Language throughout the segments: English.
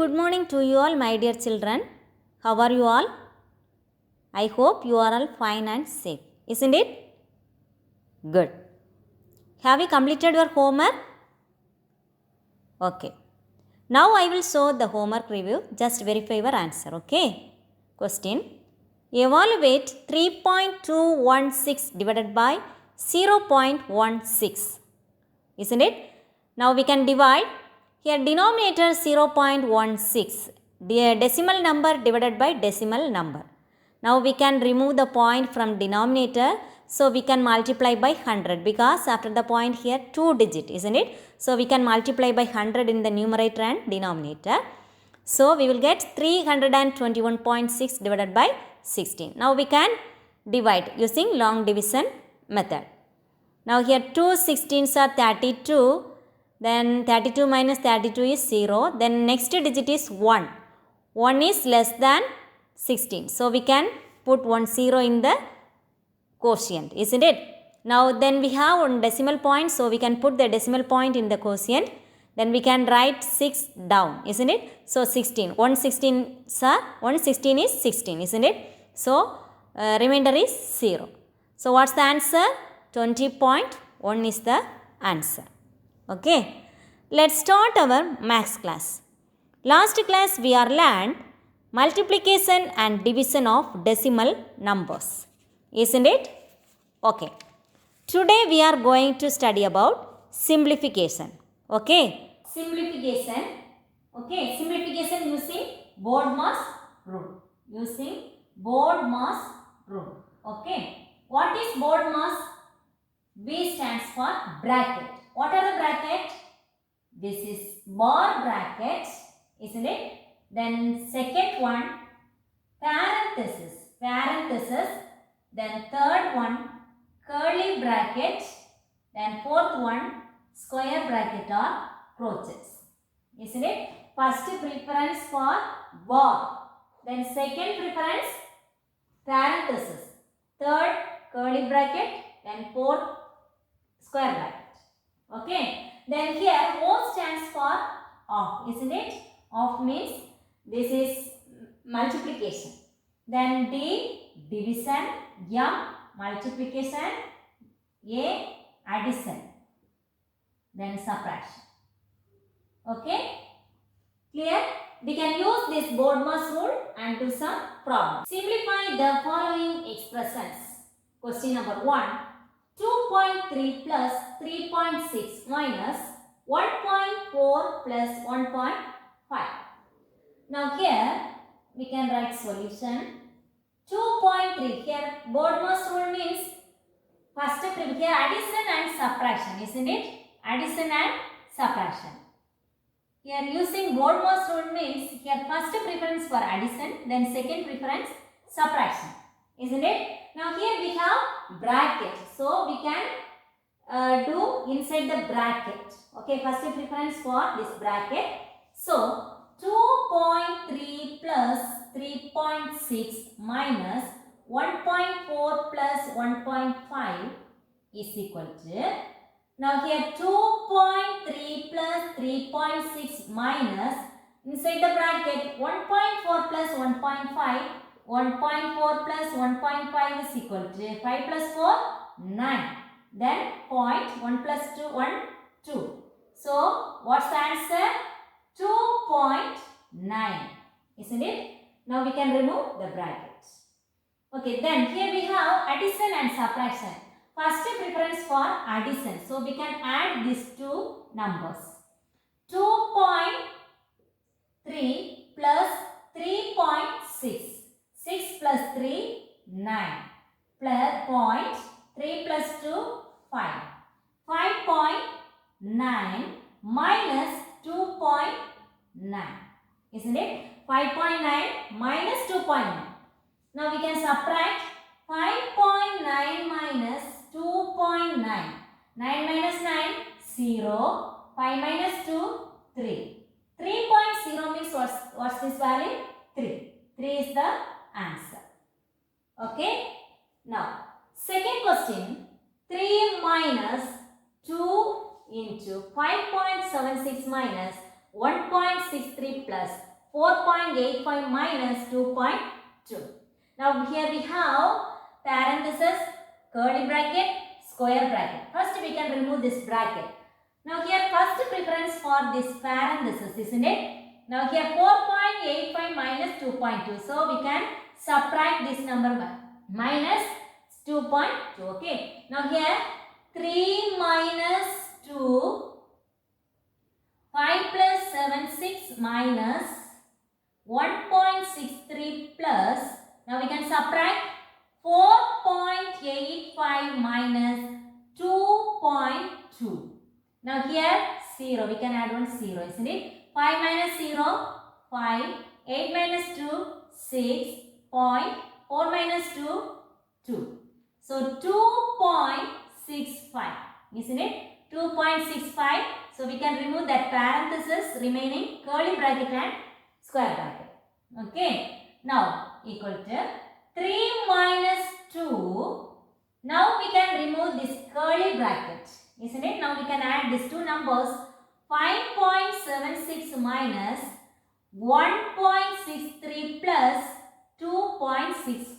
good morning to you all, my dear children. How are you all? I hope you are all fine and safe. Isn't it? Good. Have you completed your homework? Okay. Now I will show the homework review. Just verify your answer. Okay. Question. Evaluate 3.216 divided by 0.16. Isn't it? Now we can divide. Here denominator 0.16. Decimal number divided by decimal number. Now we can remove the point from denominator. So we can multiply by 100 because after the point here 2 digit, isn't it? So we can multiply by 100 in the numerator and denominator. So we will get 321.6 divided by 16. Now we can divide using long division method. Now here 2 16s are 32. Then 32 minus 32 is 0. Then next digit is 1. 1 is less than 16. So we can put 1 0 in the quotient, isn't it? Now then we have one decimal point, so we can put the decimal point in the quotient. Then we can write 6 down, isn't it? So 16. 116 is 16, isn't it? So remainder is 0. So what's the answer? 20.1 is the answer. Okay. Let's start our maths class. Last class we are learned multiplication and division of decimal numbers. Isn't it? Okay. Today we are going to study about simplification. Okay. Simplification. Okay. Simplification using BODMAS rule. Using BODMAS rule. Okay. What is BODMAS? B stands for bracket. What are the brackets? This is bar bracket, isn't it? Then second one, parenthesis. Then third one, curly bracket. Then fourth one, square bracket or crotchets. Isn't it? First preference for bar. Then second preference, parenthesis. Third, curly bracket. Then fourth, square bracket. Okay. Then here O stands for off, isn't it? Off means this is multiplication. Then D, division. M, multiplication. A, addition. Then subtraction. Okay? Clear? We can use this BODMAS rule and do some problems. Simplify the following expressions. Question number 1. 2.3 plus 3.6 minus 1.4 plus 1.5. Now here we can write solution. 2.3 here BODMAS rule means first here addition and subtraction, isn't it? Addition and subtraction. Here using BODMAS rule means here first preference for addition, then second preference subtraction, isn't it? Now here we have bracket, so we can do inside the bracket. Okay, first preference for this bracket. So 2.3 plus 3.6 minus 1.4 plus 1.5 is equal to, now here 2.3 plus 3.6 minus inside the bracket 1.4 plus 1.5. 1.4 plus 1.5 is equal to 5 plus 4, 9. Then point 1 plus 2, 1, 2. So what's the answer? 2.9. Isn't it? Now we can remove the brackets. Okay, then here we have addition and subtraction. First preference for addition. So we can add these two numbers. 2.3 plus 3.6. 6 plus 3, 9. Plus point 3 plus 2, 5. 5.9 minus 2.9. Isn't it? 5.9 minus 2.9. Now we can subtract 5.9 minus 2.9. 9 minus 9, 0. 5 minus 2, 3. 3.0 means what's this value? 3. 3 is the answer. Okay. Now, second question. 3 minus 2 into 5.76 minus 1.63 plus 4.85 minus 2.2. Now here we have parenthesis, curly bracket, square bracket. First we can remove this bracket. Now here first preference for this parenthesis, isn't it? Now here 4.85 minus 2.2. So we can subtract this number minus 2.2. Okay. Now here 3 minus 2, 5 plus 7, 6 minus 1.63 plus, now we can subtract 4.85 minus 2.2. Now here 0, we can add one 0, isn't it? 5 minus 0, 5, 8 minus 2, 6, 4 minus 2, 2. So 2.65, isn't it? 2.65. So we can remove that parenthesis, remaining curly bracket and square bracket. Okay. Now equal to 3 minus 2. Now we can remove this curly bracket, isn't it? Now we can add these two numbers. 5.76 minus 1.63 plus 2.65.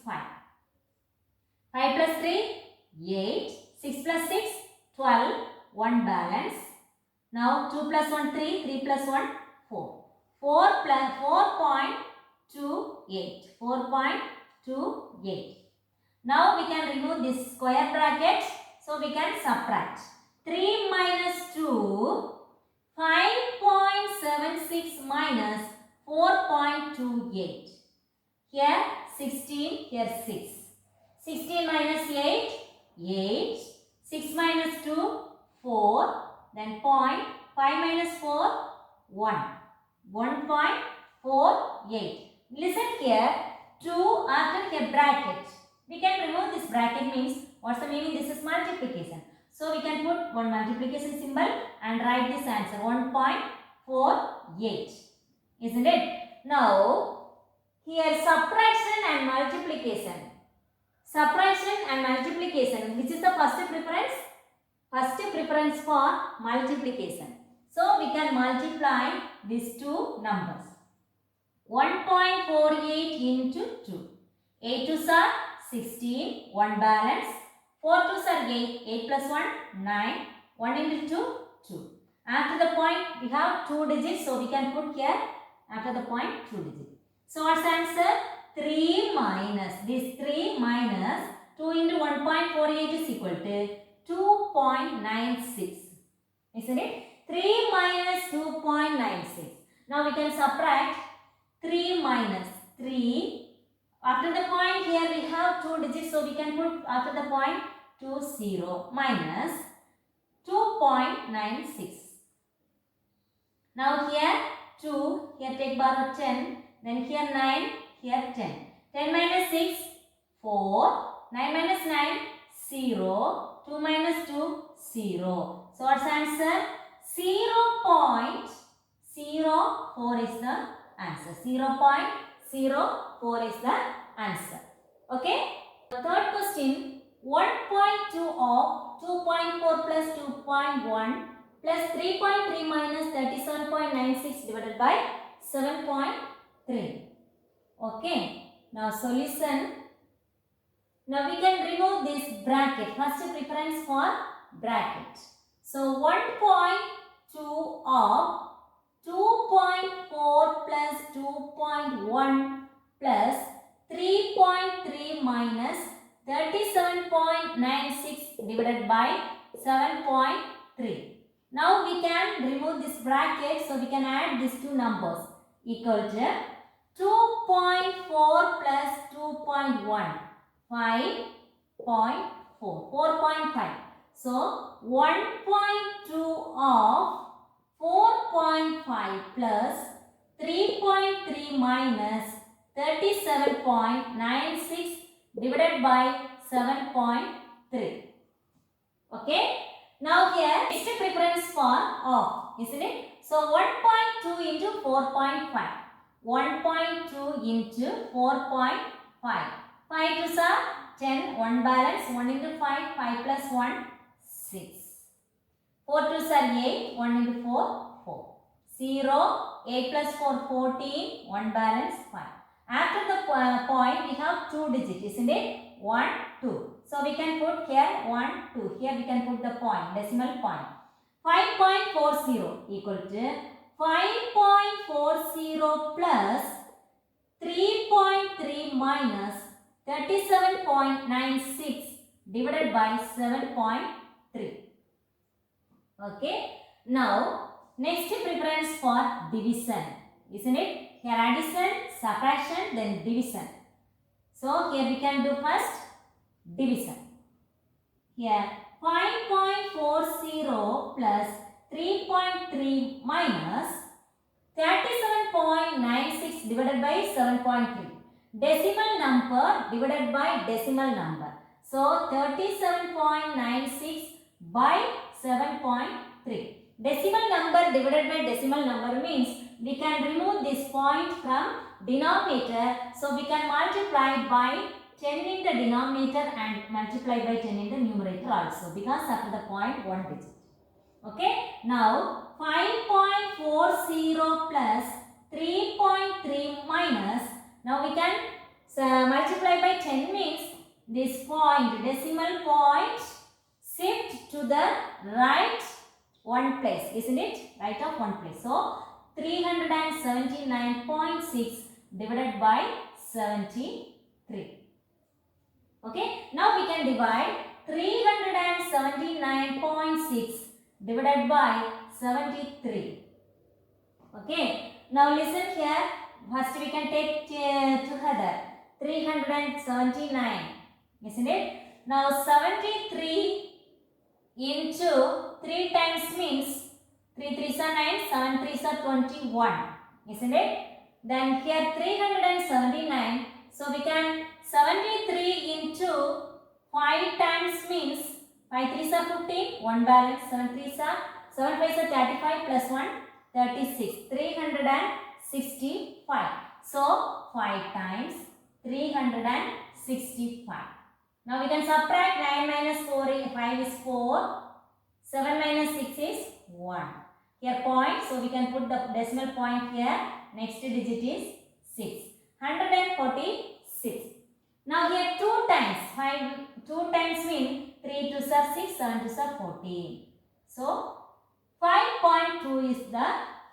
5 plus 3, 8. 6 plus 6, 12. 1 balance. Now 2 plus 1, 3. 3 plus 1, 4. 4 plus 4.28. 4.28. Now we can remove this square bracket. So we can subtract. 3 minus 2. 5.76 minus 4.28. Here 16, here 6. 16 minus 8, 8. 6 minus 2, 4. Then point. 5 minus 4, 1. 1.48. Listen here. 2 after here bracket. We can remove this bracket, means what's the meaning? This is multiplication. So we can put one multiplication symbol and write this answer 1.48. Isn't it? Now here subtraction and multiplication. Subtraction and multiplication. Which is the first preference? First preference for multiplication. So we can multiply these two numbers. 1.48 into 2. 8 2s are 16. 1 balance. 4 2s are 8. 8 plus 1, 9. 1 into 2, 2. After the point, we have 2 digits. So we can put here after the point 2 digits. So what's the answer? 3 minus. This 3 minus 2 into 1.48 is equal to 2.96. Isn't it? 3 minus 2.96. Now we can subtract 3 minus 3. After the point here we have 2 digits. So we can put after the point 2 0 minus 2.96. Now here 2. Here take borrow 10. Then here 9. Here 10. 10 minus 6. 4. 9 minus 9. 0. 2 minus 2. 0. So what's the answer? 0.04 is the answer. 0.04 is the answer. Okay. The third question. 1.2 of 2.4 plus 2.1 plus 3.3 minus 37.96 divided by 7.3. Okay. Now solution. Now we can remove this bracket. First preference for bracket. So 1.2 of 2.4 plus 2.1 plus 3.3 minus 37.96 divided by 7.3. Now we can remove this bracket, so we can add these two numbers equal to 2.4 plus 2.1, 5.4, 4.5. So 1.2 of 4.5 plus 3.3 minus 37.96 divided by 7.3. Okay. Now here next preference for off, isn't it? So 1.2 into 4.5. 1.2 into 4.5. 5 2s are 10. 1 balance. 1 into 5. 5 plus 1. 6. 4 2s are 8. 1 into 4. 4. 0. 8 plus 4, 14. 1 balance 5. After the point, we have 2 digits, isn't it? 1, 2. So we can put here 1, 2. Here we can put the point, decimal point. 5.40 equal to 5.40 plus 3.3 minus 37.96 divided by 7.3. Okay. Now, next preference for division, isn't it? Here addition, subtraction, then division. So, here we can do first division. Here 5.40 plus 3.3 minus 37.96 divided by 7.3. Decimal number divided by decimal number. So, 37.96 by 7.3. Decimal number divided by decimal number means we can remove this point from denominator. So, we can multiply by 10 in the denominator and multiply by 10 in the numerator also, because after the point 1 digit. Okay. Now, 5.40 plus 3.3 minus, now we can multiply by 10 means this point, decimal point, shift to the right one place, isn't it? Right of one place. So, 379.6 divided by 73. Okay. Now, we can divide 379.6 divided by 73. Okay. Now, listen here. First, we can take together 379, isn't it? Now, 73 into 3 times means 3 3s are 9, 7 3s are 21, isn't it? Then here 379, so we can 73 into 5 times means 5 3s are 15, 1 balance, 7 3s are 7 5s are 35 plus 1 36, 365. So 5 times 365. Now we can subtract 9 minus 4 is 5 is 4, 7 minus 6 is 1. Here point, so we can put the decimal point here. Next digit is 6. 146. Now here 2 times, 2 times mean 3 2s are 6, 7 2s are 14. So 5.2 is the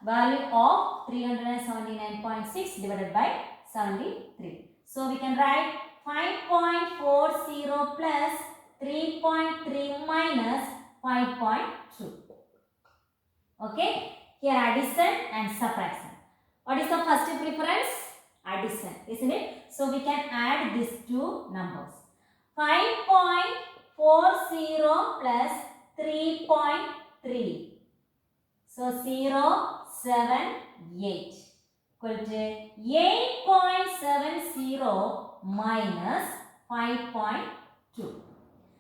value of 379.6 divided by 73. So we can write 5.40 plus 3.3 minus 5.2. Okay. Here addition and subtraction. What is the first preference? Addition, isn't it? So we can add these two numbers. 5.40 plus 3.3. So 0, 7, 8 equal to 8.70 minus 5.2.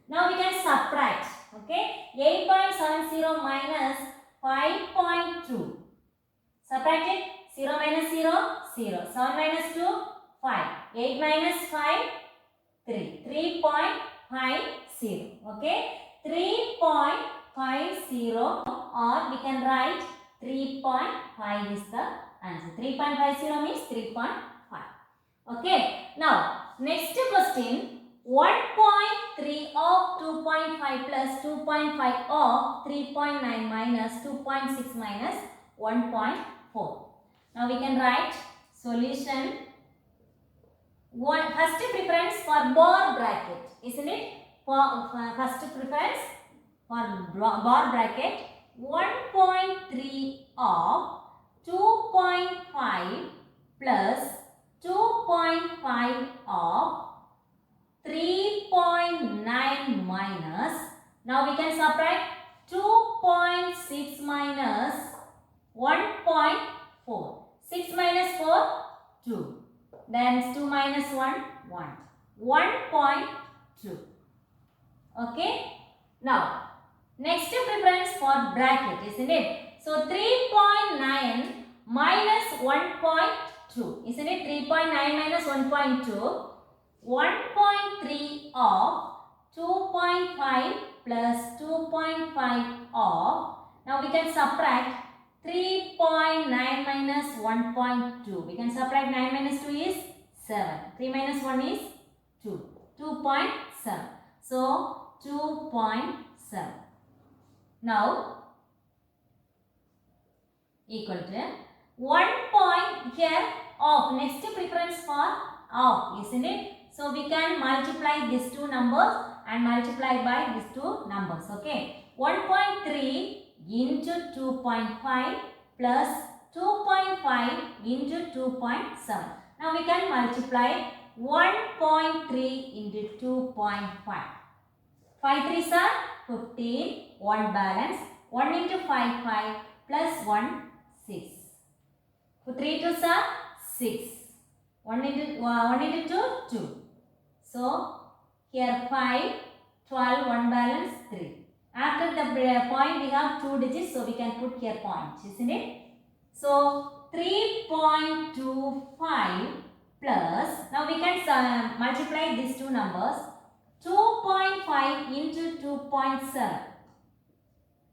Now we can subtract. Okay. 8.70 minus 5.2. Subtract it. 0 minus 0, 0. 7 minus 2, 5. 8 minus 5, 3. 3.50. Okay. 3.50, or we can write 3.5 is the answer. 3.50 means 3.5. Okay. Now, next question. 1.3 of 2.5 plus 2.5 of 3.9 minus 2.6 minus 1.4. Now we can write solution. First preference for bar bracket, isn't it? For first preference for bar bracket, 1.3 of 2.5 plus 2.5 of 3.9 minus, now we can subtract 2.6 minus 1.4. 6 minus 4, 2. Then 2 minus 1, 1. 1.2. Okay. Now, next preference for bracket, isn't it? So 3.9 minus 1.2. Isn't it? 3.9 minus 1.2. 1.3 of 2.5 plus 2.5 of, now we can subtract 3.9 minus 1.2. We can subtract 9 minus 2 is 7. 3 minus 1 is 2. 2.7. So 2.7. Now equal to 1 point here off. Next preference for off, isn't it? So we can multiply these two numbers and multiply by these two numbers. Okay. 1.3 into 2.5 plus 2.5 into 2.7. Now we can multiply 1.3 into 2.5. 5 3s are 15. 1 balance. 1 into 5 5 plus 1 6. 3 2s are 6. 1 into 2 2. So here 5 12 1 balance 3. After the point we have 2 digits, so we can put here point, isn't it? So 3.25 plus, now we can multiply these two numbers. 2.5 into 2.7.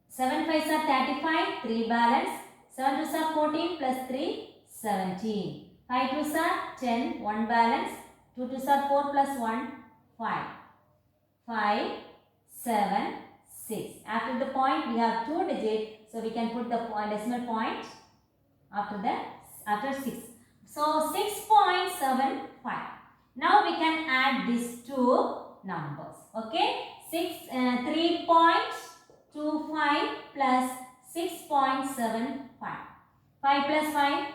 7 5s are 35, 3 balance. 7 2s are 14 plus 3, 17. 5 2s are 10, 1 balance. 2 2s are 4 plus 1, 5. 5, 7, 6. After the point we have 2 digits, so we can put the decimal point after 6. So 6.75. Now we can add these two numbers. Okay, 3.25 plus 6.75. 5 plus 5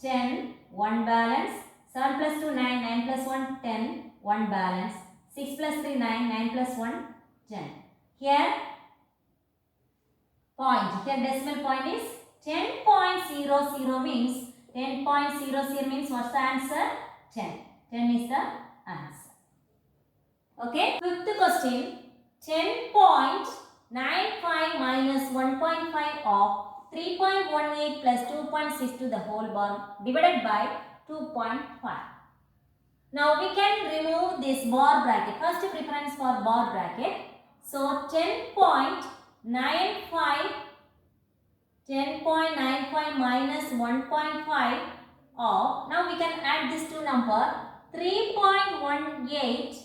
10, 1 balance. 7 plus 2 9, 9 plus 1 10, 1 balance. 6 plus 3 9, 9 plus 1 10. Here point, here decimal point is 10.00 means 10.00 means what's the answer? 10. 10 is the answer. Okay. Fifth question. 10.95 minus 1.5 of 3.18 plus 2.6 to the whole bar divided by 2.5. Now we can remove this bar bracket. First preference for bar bracket. So 10.95 minus 1.5 of, now we can add this two number, 3.18,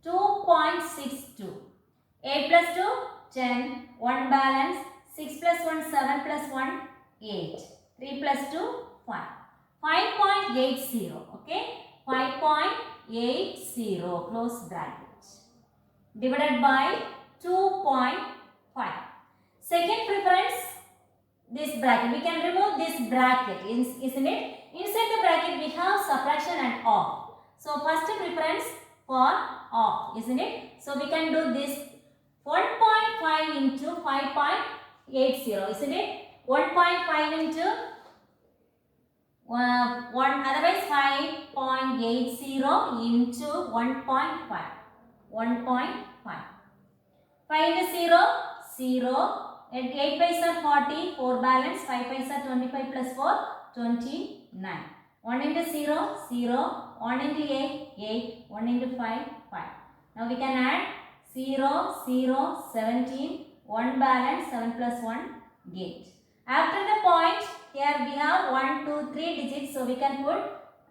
2.62. 8 plus 2, 10, 1 balance, 6 plus 1, 7 plus 1, 8. 3 plus 2, 5. 5.80, okay? 5.80, close bracket, divided by 2.5. Second preference, this bracket. We can remove this bracket, isn't it? Inside the bracket we have subtraction and off. So first preference for off, isn't it? So we can do this 1.5 into 5.80, isn't it? 1.5 into otherwise 5.80 into 1.5. 1.5. 5 into 0, 0. 8 5s are 40, 4 balance. 5 5s are 25 plus 4, 29. 1 into 0, 0. 1 into 8, 8. 1 into 5, 5. Now we can add 0, 0, 17. 1 balance, 7 plus 1, 8. After the point, here we have 1, 2, 3 digits. So we can put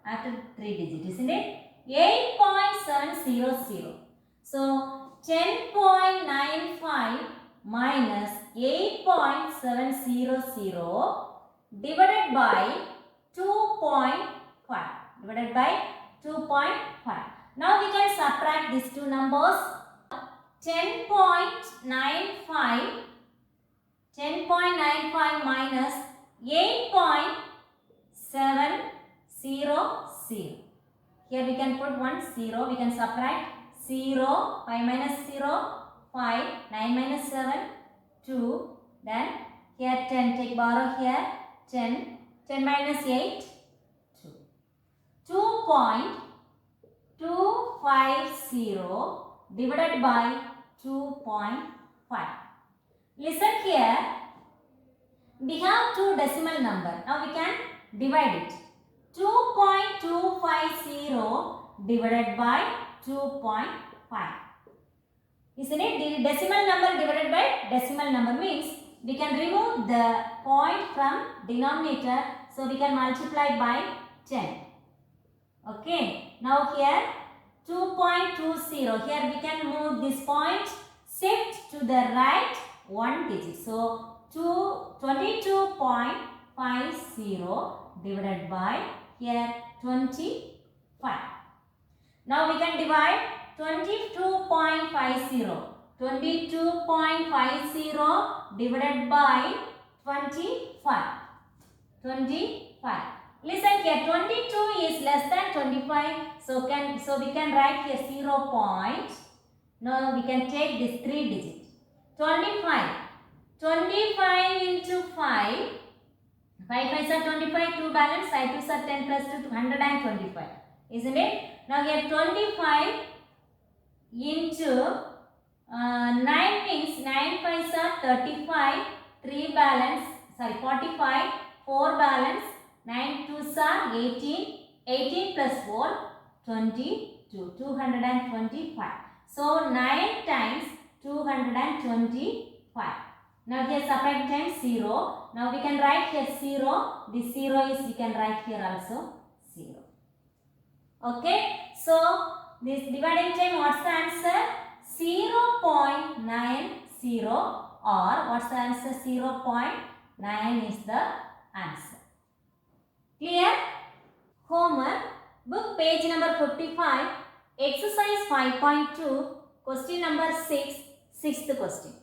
after 3 digits, isn't it? 8.700. So 10.95 minus 8.700 divided by 2.5. Divided by 2.5. Now we can subtract these two numbers. 10.95 minus 8.700. Here we can put 1 0. We can subtract 0. 5 minus 0. 5. 9 minus 7. 2. Then here 10. Take borrow here. 10. 10 minus 8. 2. 2.250 divided by 2.5. Listen here. We have two decimal number. Now we can divide it. 2.250 divided by 2.5. Isn't it? The decimal number divided by decimal number means we can remove the point from denominator. So we can multiply by 10. Okay. Now here 2.20. Here we can move this point, shift to the right one digit. So 22.50 divided by here 25. Now we can divide 22.50. 22.50 divided by 25. 25. Listen here, 22 is less than 25. So we can write here 0 point. Now we can take this 3 digit. 25. 25 into 5. 5 5s are 25, 2 balance, 5 2s are 10 plus 2, 125. Isn't it? Now here 25 into 9 means 9 5s are 35, 3 balance, 45, 4 balance, 9 2s are 18, 18 plus 4, 22, 225. So 9 times 225. Now here separate times 0. Now we can write here 0. This 0 is we can write here also 0. Okay. So this dividing time, what's the answer? 0.90, or what's the answer? 0.9 is the answer. Clear? Homework. Book page number 55. Exercise 5.2. Question number 6. Sixth question.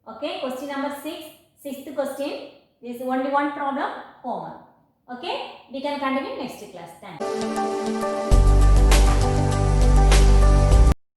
Okay, question number 6, sixth question. There is only one problem, homework. Okay, we can continue next class. Thank you.